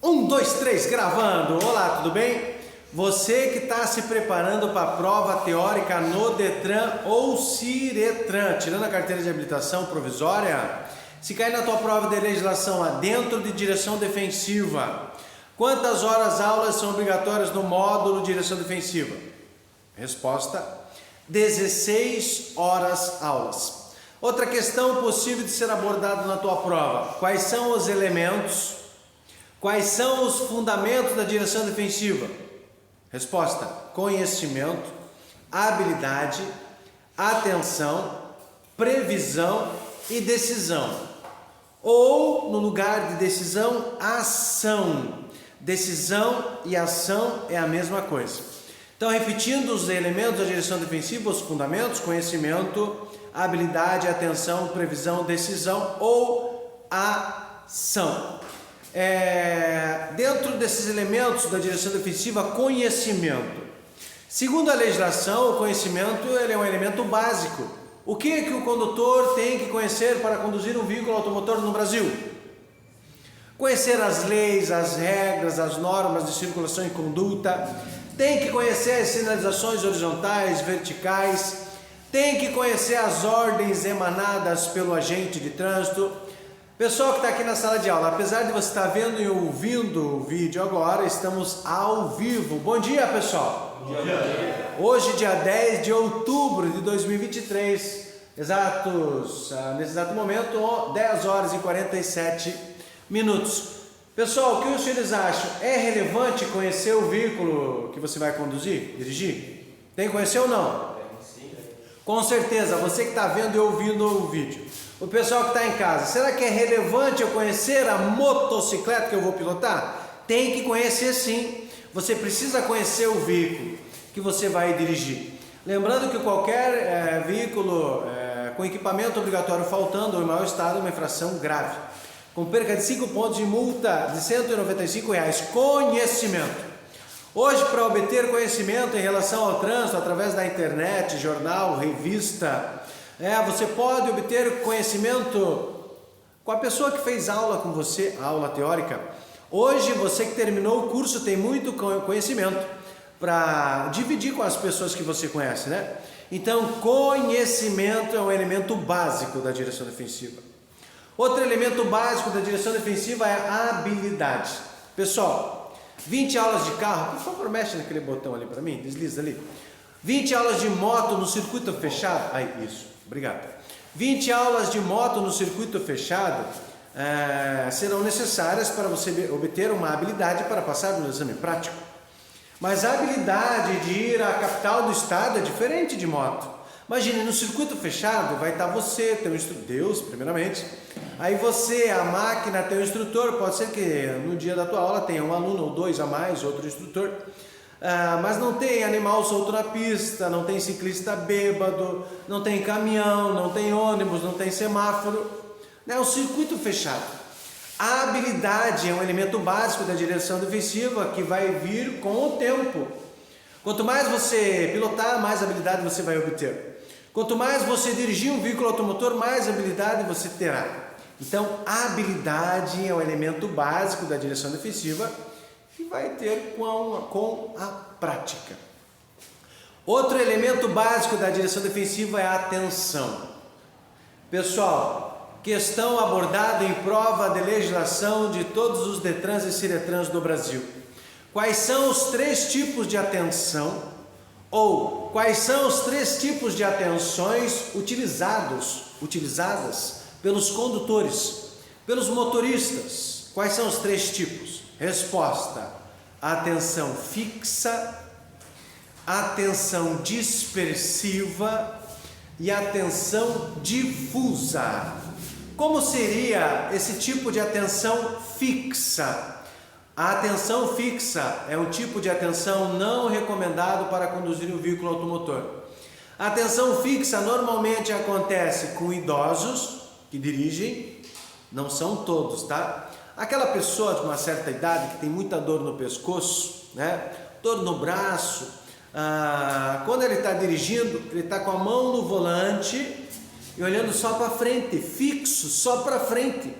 Um, dois, três, gravando! Olá, tudo bem? Você que está se preparando para a prova teórica no Detran ou Ciretran, tirando a carteira de habilitação provisória, se cair na tua prova de legislação adentro de direção defensiva, quantas horas aulas são obrigatórias no módulo direção defensiva? Resposta: 16 horas aulas. Outra questão possível de ser abordada na tua prova: quais são os elementos, quais são os fundamentos da direção defensiva? Resposta: conhecimento, habilidade, atenção, previsão e decisão. Ou, no lugar de decisão, ação. Decisão e ação é a mesma coisa. Então, repetindo os elementos da direção defensiva, os fundamentos: conhecimento, habilidade, atenção, previsão, decisão ou ação. Dentro desses elementos da direção defensiva, conhecimento. Segundo a legislação, o conhecimento ele é um elemento básico. O que o condutor tem que conhecer para conduzir um veículo automotor no Brasil? Conhecer as leis, as regras, as normas de circulação e conduta, tem que conhecer as sinalizações horizontais, verticais, tem que conhecer as ordens emanadas pelo agente de trânsito. Pessoal que está aqui na sala de aula, apesar de você estar vendo e ouvindo o vídeo agora, estamos ao vivo. Bom dia, pessoal! Bom dia. Hoje, dia 10 de outubro de 2023, nesse exato momento, 10 horas e 47 minutos. Pessoal, o que os senhores acham? É relevante conhecer o veículo que você vai conduzir, dirigir? Tem que conhecer ou não? Sim. Com certeza, você que está vendo e ouvindo o vídeo. O pessoal que está em casa, será que é relevante eu conhecer a motocicleta que eu vou pilotar? Tem que conhecer sim. Você precisa conhecer o veículo que você vai dirigir. Lembrando que qualquer veículo com equipamento obrigatório faltando ou em mau estado é uma infração grave, com perca de 5 pontos de multa de R$ 195. Conhecimento. Hoje, para obter conhecimento em relação ao trânsito através da internet, jornal, revista, você pode obter conhecimento com a pessoa que fez aula com você, aula teórica. Hoje, você que terminou o curso tem muito conhecimento para dividir com as pessoas que você conhece, né? Então, conhecimento é um elemento básico da direção defensiva. Outro elemento básico da direção defensiva é a habilidade. Pessoal, 20 aulas de carro, por favor, mexe naquele botão ali para mim, desliza ali. 20 aulas de moto no circuito fechado, isso, obrigado. 20 aulas de moto no circuito fechado serão necessárias para você obter uma habilidade para passar no exame prático. Mas a habilidade de ir à capital do estado é diferente de moto. Imagine, no circuito fechado vai estar você, teu instrutor, Deus primeiramente, aí você, a máquina, teu instrutor, pode ser que no dia da tua aula tenha um aluno ou dois a mais, outro instrutor, mas não tem animal solto na pista, não tem ciclista bêbado, não tem caminhão, não tem ônibus, não tem semáforo, é um circuito fechado. A habilidade é um elemento básico da direção defensiva que vai vir com o tempo. Quanto mais você pilotar, mais habilidade você vai obter. Quanto mais você dirigir um veículo automotor, mais habilidade você terá. Então, a habilidade é um elemento básico da direção defensiva que vai ter com a prática. Outro elemento básico da direção defensiva é a atenção. Pessoal, questão abordada em prova de legislação de todos os Detrans e Ciretrans do Brasil. Quais são os 3 tipos de atenção ou quais são os 3 tipos de atenções utilizadas pelos condutores, pelos motoristas? Quais são os 3 tipos? Resposta: atenção fixa, atenção dispersiva e atenção difusa. Como seria esse tipo de atenção fixa? A atenção fixa é um tipo de atenção não recomendado para conduzir um veículo automotor. A atenção fixa normalmente acontece com idosos que dirigem, não são todos, tá? Aquela pessoa de uma certa idade que tem muita dor no pescoço, dor no braço, quando ele está dirigindo, ele está com a mão no volante e olhando só para frente, fixo, só para frente.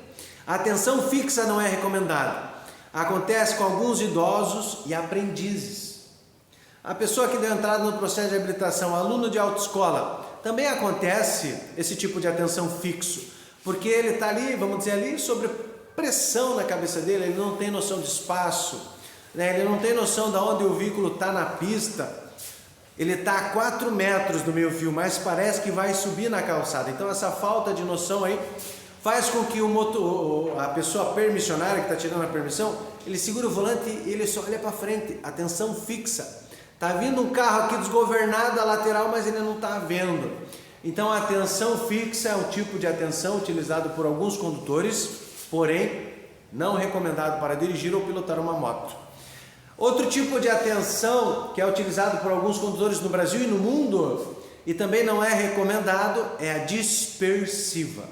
A atenção fixa não é recomendada. Acontece com alguns idosos e aprendizes. A pessoa que deu entrada no processo de habilitação, aluno de autoescola, também acontece esse tipo de atenção fixo, porque ele está ali, vamos dizer ali, sobre pressão na cabeça dele, ele não tem noção de espaço, né? Ele não tem noção de onde o veículo está na pista, ele está a 4 metros do meio-fio, mas parece que vai subir na calçada. Então essa falta de noção aí faz com que a pessoa permissionária que está tirando a permissão, ele segura o volante e ele só olha para frente, atenção fixa. Está vindo um carro aqui desgovernado à lateral, mas ele não está vendo. Então a atenção fixa é um tipo de atenção utilizado por alguns condutores, porém não recomendado para dirigir ou pilotar uma moto. Outro tipo de atenção que é utilizado por alguns condutores no Brasil e no mundo, e também não é recomendado, é a dispersiva.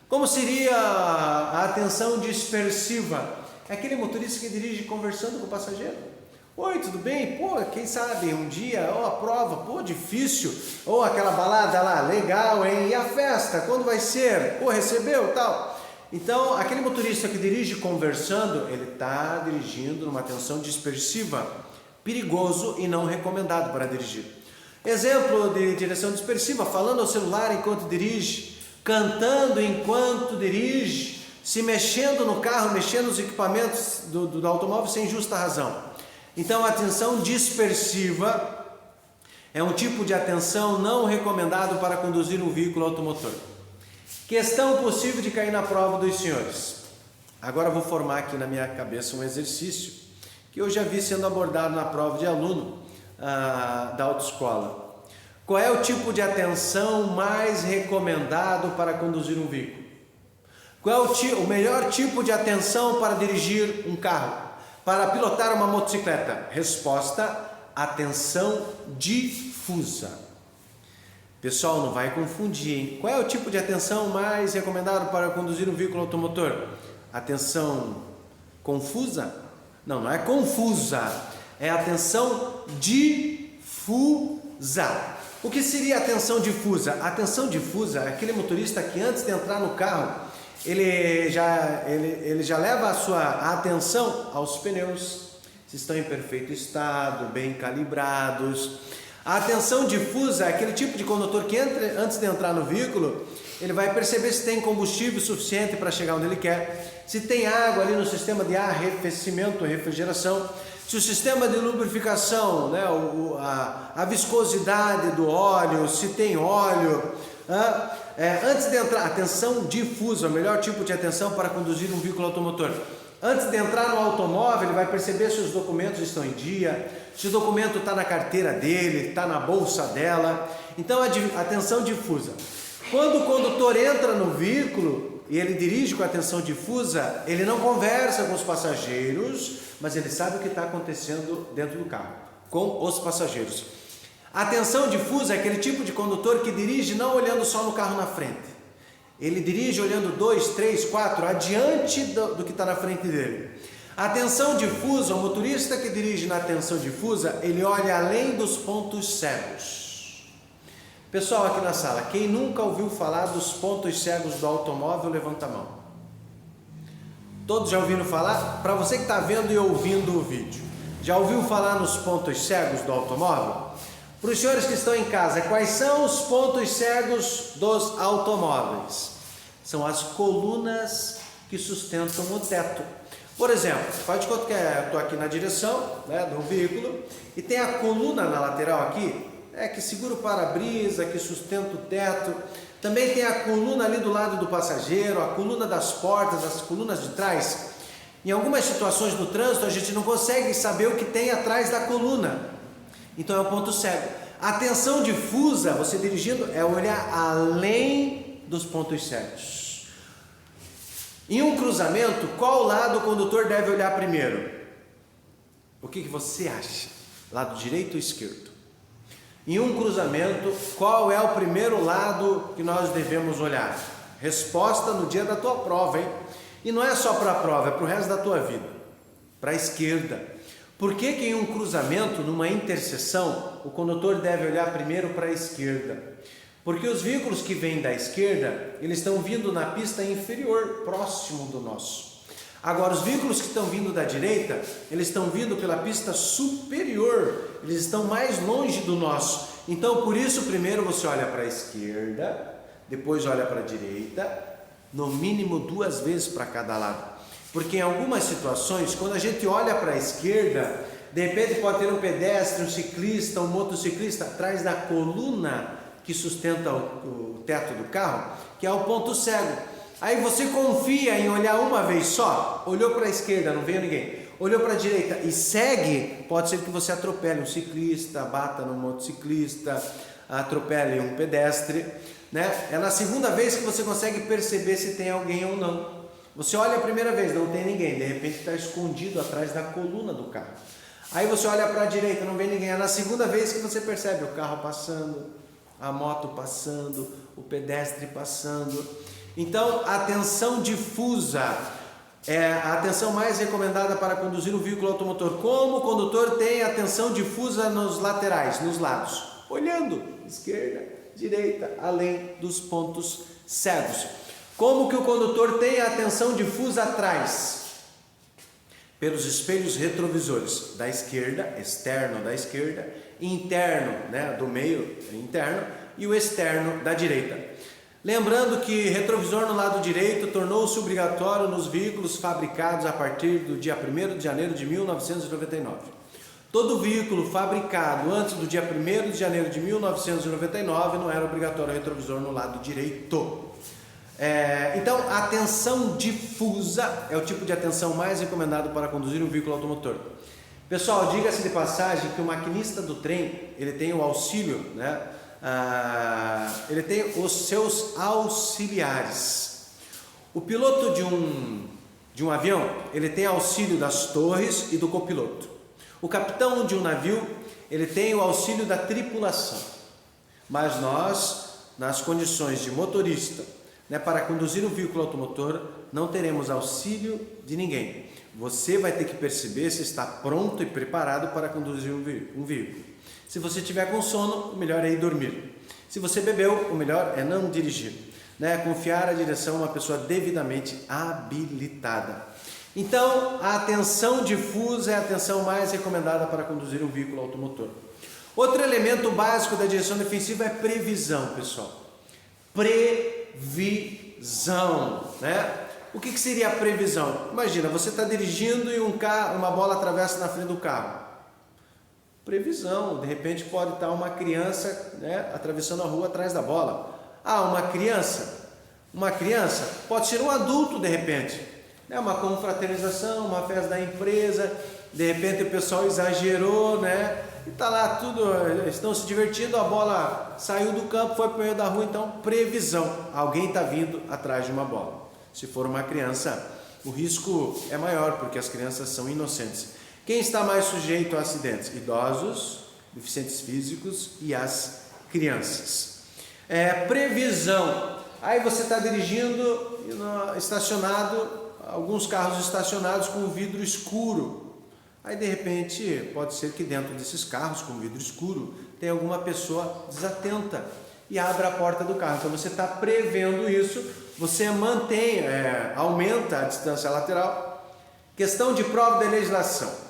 Como seria a atenção dispersiva? É aquele motorista que dirige conversando com o passageiro. Oi, tudo bem? Pô, quem sabe um dia, a prova, pô, difícil. Ou aquela balada lá, legal, hein? E a festa, quando vai ser? Pô, recebeu, tal. Então, aquele motorista que dirige conversando, ele está dirigindo numa atenção dispersiva, perigoso e não recomendado para dirigir. Exemplo de direção dispersiva, falando ao celular enquanto dirige, cantando enquanto dirige, se mexendo no carro, mexendo nos equipamentos do automóvel sem justa razão. Então, a atenção dispersiva é um tipo de atenção não recomendado para conduzir um veículo automotor. Questão possível de cair na prova dos senhores. Agora vou formar aqui na minha cabeça um exercício que eu já vi sendo abordado na prova de aluno da autoescola. Qual é o tipo de atenção mais recomendado para conduzir um veículo? Qual é o melhor tipo de atenção para dirigir um carro? Para pilotar uma motocicleta? Resposta: atenção difusa. Pessoal, não vai confundir, hein? Qual é o tipo de atenção mais recomendado para conduzir um veículo automotor? Atenção confusa? Não, não é confusa, é atenção difusa. O que seria atenção difusa? Atenção difusa é aquele motorista que antes de entrar no carro, ele já leva a sua atenção aos pneus, se estão em perfeito estado, bem calibrados. A atenção difusa é aquele tipo de condutor que antes de entrar no veículo, ele vai perceber se tem combustível suficiente para chegar onde ele quer, se tem água ali no sistema de arrefecimento, refrigeração, se o sistema de lubrificação, né, a viscosidade do óleo, se tem óleo. Antes de entrar, atenção difusa, o melhor tipo de atenção para conduzir um veículo automotor. Antes de entrar no automóvel, ele vai perceber se os documentos estão em dia, se o documento está na carteira dele, está na bolsa dela. Então, atenção difusa. Quando o condutor entra no veículo e ele dirige com atenção difusa, ele não conversa com os passageiros, mas ele sabe o que está acontecendo dentro do carro, com os passageiros. Atenção difusa é aquele tipo de condutor que dirige não olhando só no carro na frente. Ele dirige olhando 2, 3, 4 adiante do que está na frente dele. Atenção difusa, o motorista que dirige na atenção difusa, ele olha além dos pontos cegos. Pessoal aqui na sala, quem nunca ouviu falar dos pontos cegos do automóvel, levanta a mão. Todos já ouviram falar? Para você que está vendo e ouvindo o vídeo, já ouviu falar nos pontos cegos do automóvel? Para os senhores que estão em casa, quais são os pontos cegos dos automóveis? São as colunas que sustentam o teto. Por exemplo, faz de conta que eu estou aqui na direção, né, do veículo e tem a coluna na lateral aqui, que segura o para-brisa, que sustenta o teto. Também tem a coluna ali do lado do passageiro, a coluna das portas, as colunas de trás. Em algumas situações do trânsito, a gente não consegue saber o que tem atrás da coluna. Então é o ponto cego. Atenção difusa, você dirigindo, é olhar além dos pontos cegos. Em um cruzamento, qual lado o condutor deve olhar primeiro? O que você acha? Lado direito ou esquerdo? Em um cruzamento, qual é o primeiro lado que nós devemos olhar? Resposta no dia da tua prova, hein? E não é só para a prova, é para o resto da tua vida. Para a esquerda. Por que em um cruzamento, numa interseção, o condutor deve olhar primeiro para a esquerda? Porque os veículos que vêm da esquerda, eles estão vindo na pista inferior, próximo do nosso. Agora, os veículos que estão vindo da direita, eles estão vindo pela pista superior, eles estão mais longe do nosso. Então, por isso, primeiro você olha para a esquerda, depois olha para a direita, no mínimo 2 vezes para cada lado. Porque em algumas situações, quando a gente olha para a esquerda, de repente pode ter um pedestre, um ciclista, um motociclista atrás da coluna que sustenta o teto do carro, que é o ponto cego. Aí você confia em olhar uma vez só, olhou para a esquerda, não veio ninguém, olhou para a direita e segue, pode ser que você atropele um ciclista, bata no motociclista, atropele um pedestre, né? É na segunda vez que você consegue perceber se tem alguém ou não. Você olha a primeira vez, não tem ninguém, de repente está escondido atrás da coluna do carro. Aí você olha para a direita, não vê ninguém, é na segunda vez que você percebe o carro passando, a moto passando, o pedestre passando. Então, a atenção difusa é a atenção mais recomendada para conduzir um veículo automotor. Como o condutor tem atenção difusa nos laterais, nos lados, olhando esquerda, direita, além dos pontos cegos. Como que o condutor tem a atenção difusa atrás? Pelos espelhos retrovisores da esquerda, externo da esquerda, interno, né, do meio interno, e o externo da direita. Lembrando que retrovisor no lado direito tornou-se obrigatório nos veículos fabricados a partir do dia 1º de janeiro de 1999. Todo veículo fabricado antes do dia 1º de janeiro de 1999 não era obrigatório retrovisor no lado direito. Então, a atenção difusa é o tipo de atenção mais recomendado para conduzir um veículo automotor. Pessoal, diga-se de passagem que o maquinista do trem, ele tem o auxílio, né? Ele tem os seus auxiliares. O piloto de um avião, ele tem auxílio das torres e do copiloto. O capitão de um navio, ele tem o auxílio da tripulação. Mas nós, nas condições de motorista, né, para conduzir um veículo automotor, não teremos auxílio de ninguém. Você vai ter que perceber se está pronto e preparado para conduzir um veículo. Se você tiver com sono, o melhor é ir dormir. Se você bebeu, o melhor é não dirigir, né? Confiar a direção a uma pessoa devidamente habilitada. Então, a atenção difusa é a atenção mais recomendada para conduzir um veículo automotor. Outro elemento básico da direção defensiva é previsão, pessoal. Previsão, né? O que seria a previsão? Imagina, você está dirigindo e uma bola atravessa na frente do carro. Previsão, de repente pode estar uma criança, né, atravessando a rua atrás da bola. Uma criança pode ser um adulto de repente, né, uma confraternização, uma festa da empresa, de repente o pessoal exagerou, né, e está lá tudo, estão se divertindo, a bola saiu do campo, foi para o meio da rua, então previsão, alguém está vindo atrás de uma bola. Se for uma criança, o risco é maior, porque as crianças são inocentes. Quem está mais sujeito a acidentes? Idosos, deficientes físicos e as crianças. Previsão. Aí você está dirigindo, estacionado, alguns carros estacionados com o vidro escuro. Aí de repente, pode ser que dentro desses carros com vidro escuro, tem alguma pessoa desatenta e abra a porta do carro. Então você está prevendo isso, você aumenta a distância lateral. Questão de prova da legislação.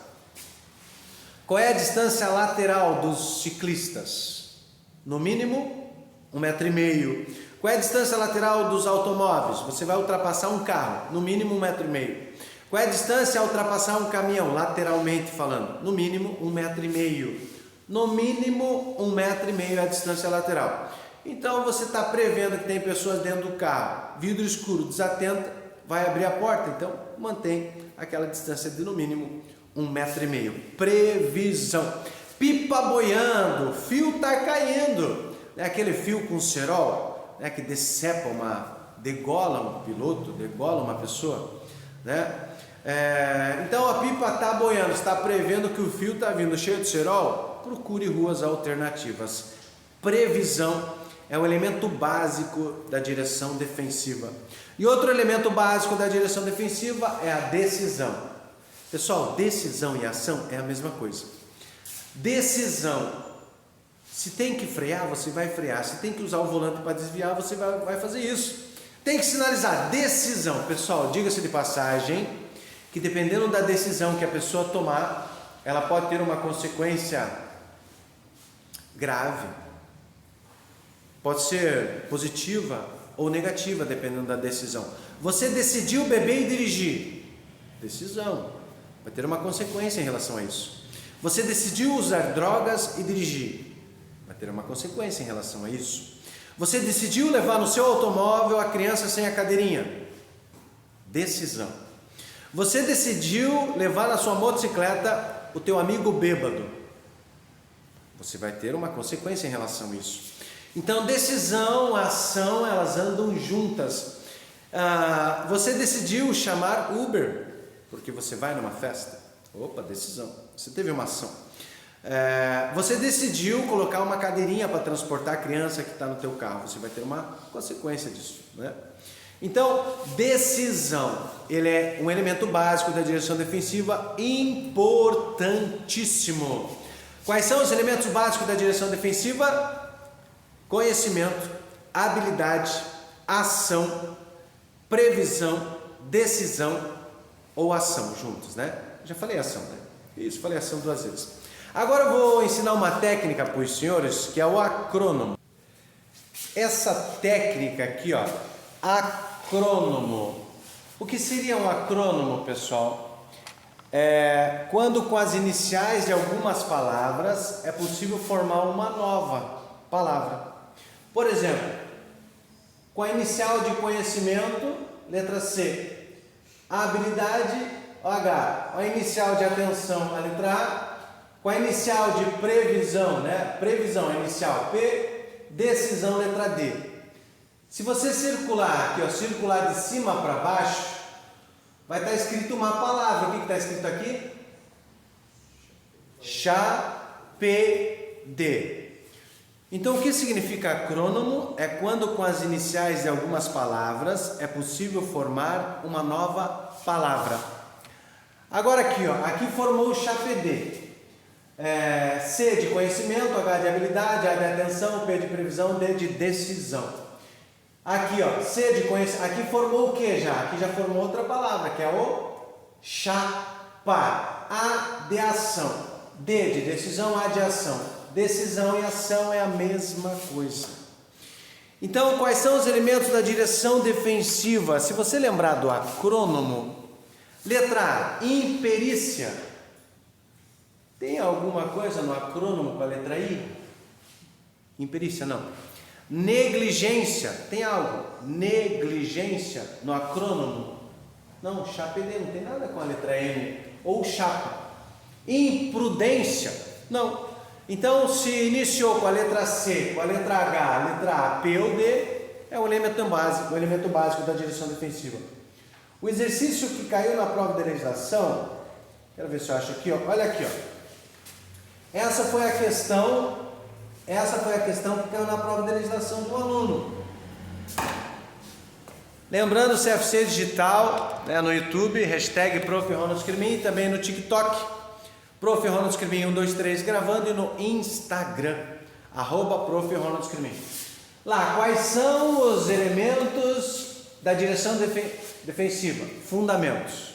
Qual é a distância lateral dos ciclistas? No mínimo, 1,5 m. Qual é a distância lateral dos automóveis? Você vai ultrapassar um carro, no mínimo 1,5 m. Qual é a distância a ultrapassar um caminhão, lateralmente falando? No mínimo 1,5 m. No mínimo 1,5 m é a distância lateral. Então você está prevendo que tem pessoas dentro do carro, vidro escuro, desatenta, vai abrir a porta, então mantém aquela distância de no mínimo 1,5 m. Previsão. Pipa boiando, fio está caindo, né? Aquele fio com cerol, né? Que degola um piloto, degola uma pessoa, né? Então a pipa está boiando, está prevendo que o fio está vindo cheio de cerol, procure ruas alternativas. Previsão é um elemento básico da direção defensiva. E outro elemento básico da direção defensiva é a decisão. Pessoal, decisão e ação é a mesma coisa. Decisão. Se tem que frear, você vai frear. Se tem que usar o volante para desviar, você vai fazer isso. Tem que sinalizar. Decisão. Pessoal, diga-se de passagem que dependendo da decisão que a pessoa tomar, ela pode ter uma consequência grave. Pode ser positiva ou negativa, dependendo da decisão. Você decidiu beber e dirigir. Decisão. Vai ter uma consequência em relação a isso. Você decidiu usar drogas e dirigir. Vai ter uma consequência em relação a isso. Você decidiu levar no seu automóvel a criança sem a cadeirinha. Decisão. Você decidiu levar na sua motocicleta o teu amigo bêbado. Você vai ter uma consequência em relação a isso. Então, decisão, ação, elas andam juntas. Você decidiu chamar Uber, porque você vai numa festa. Opa, decisão. Você teve uma ação. Você decidiu colocar uma cadeirinha para transportar a criança que está no teu carro. Você vai ter uma consequência disso, né? Então, decisão, ele é um elemento básico da direção defensiva, importantíssimo. Quais são os elementos básicos da direção defensiva? Conhecimento, habilidade, ação, previsão, decisão ou ação juntos, né? Já falei ação, né? Isso, falei ação 2 vezes. Agora eu vou ensinar uma técnica para os senhores, que é o acrônomo. Essa técnica aqui, ó, acrônomo. O que seria um acrônomo, pessoal? Quando com as iniciais de algumas palavras é possível formar uma nova palavra. Por exemplo, com a inicial de conhecimento, letra C. A habilidade, o H. A inicial de atenção, a letra A. Com a inicial de previsão, né? Previsão, a inicial P. Decisão, letra D. Se você circular aqui, ó, circular de cima para baixo, vai estar escrito uma palavra. O que está escrito aqui? CHAPD. Então, o que significa acrônomo? É quando com as iniciais de algumas palavras é possível formar uma nova palavra. Agora aqui, ó, aqui formou o CHAPD. C de conhecimento, H de habilidade, A de atenção, P de previsão, D de decisão. Aqui, ó, C de conhecimento, aqui formou o que já? Aqui já formou outra palavra, que é o chapar. A de ação, D de decisão, A de ação. Decisão e ação é a mesma coisa. Então, quais são os elementos da direção defensiva? Se você lembrar do acrônomo, letra A, imperícia. Tem alguma coisa no acrônomo com a letra I? Imperícia, não. Negligência, tem algo? Negligência no acrônomo? Não, CHAPD não tem nada com a letra N. Ou chapa. Imprudência, não. Então, se iniciou com a letra C, com a letra H, a letra A, P ou D, é o elemento básico da direção defensiva. O exercício que caiu na prova de legislação, quero ver se eu acho aqui, ó, olha aqui, ó. Essa foi a questão que caiu na prova de legislação do aluno. Lembrando, o CFC Digital, né, no YouTube, hashtag Prof. Ronald Scrimin, e também no TikTok. Prof. Ronald Scrimin 123 gravando, e no Instagram, @Prof. Ronald Scrimin. Lá, quais são os elementos da direção defensiva? Fundamentos.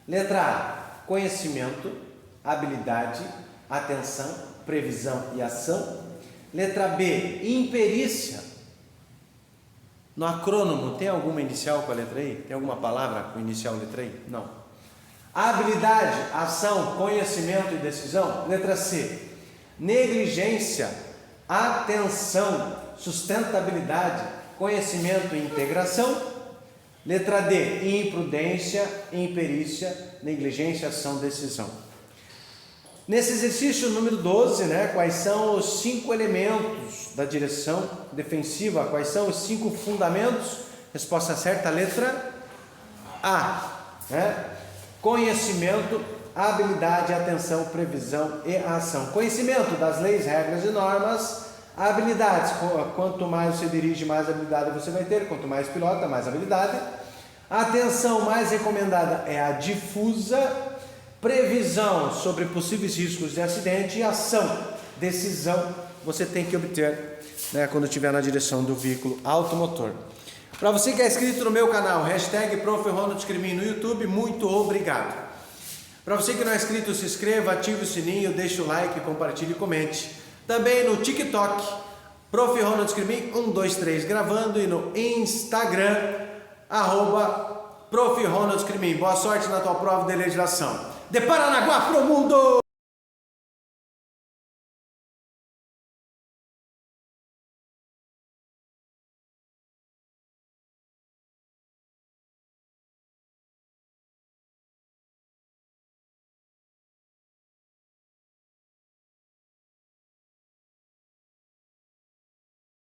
Letra A, conhecimento, habilidade, atenção, previsão e ação. Letra B, imperícia. No acrônomo tem alguma inicial com a letra I? Tem alguma palavra com inicial letra I? Não. Habilidade, ação, conhecimento e decisão. Letra C. Negligência, atenção, sustentabilidade, conhecimento e integração. Letra D. Imprudência, imperícia, negligência, ação, decisão. Nesse exercício número 12, né, quais são os 5 elementos da direção defensiva? Quais são os 5 fundamentos? Resposta certa, letra A. Né? Conhecimento, habilidade, atenção, previsão e ação. Conhecimento das leis, regras e normas. Habilidades, quanto mais você dirige, mais habilidade você vai ter. Quanto mais pilota, mais habilidade. Atenção mais recomendada é a difusa. Previsão sobre possíveis riscos de acidente. E ação, decisão, você tem que obter, né, quando estiver na direção do veículo automotor. Para você que é inscrito no meu canal, hashtag Prof. Ronald Escrimin no YouTube, muito obrigado. Para você que não é inscrito, se inscreva, ative o sininho, deixe o like, compartilhe e comente. Também no TikTok, Prof. Ronald Escrimin 123 gravando, e no Instagram, @Prof. Ronald Escrimin. Boa sorte na tua prova de legislação. De Paranaguá pro mundo!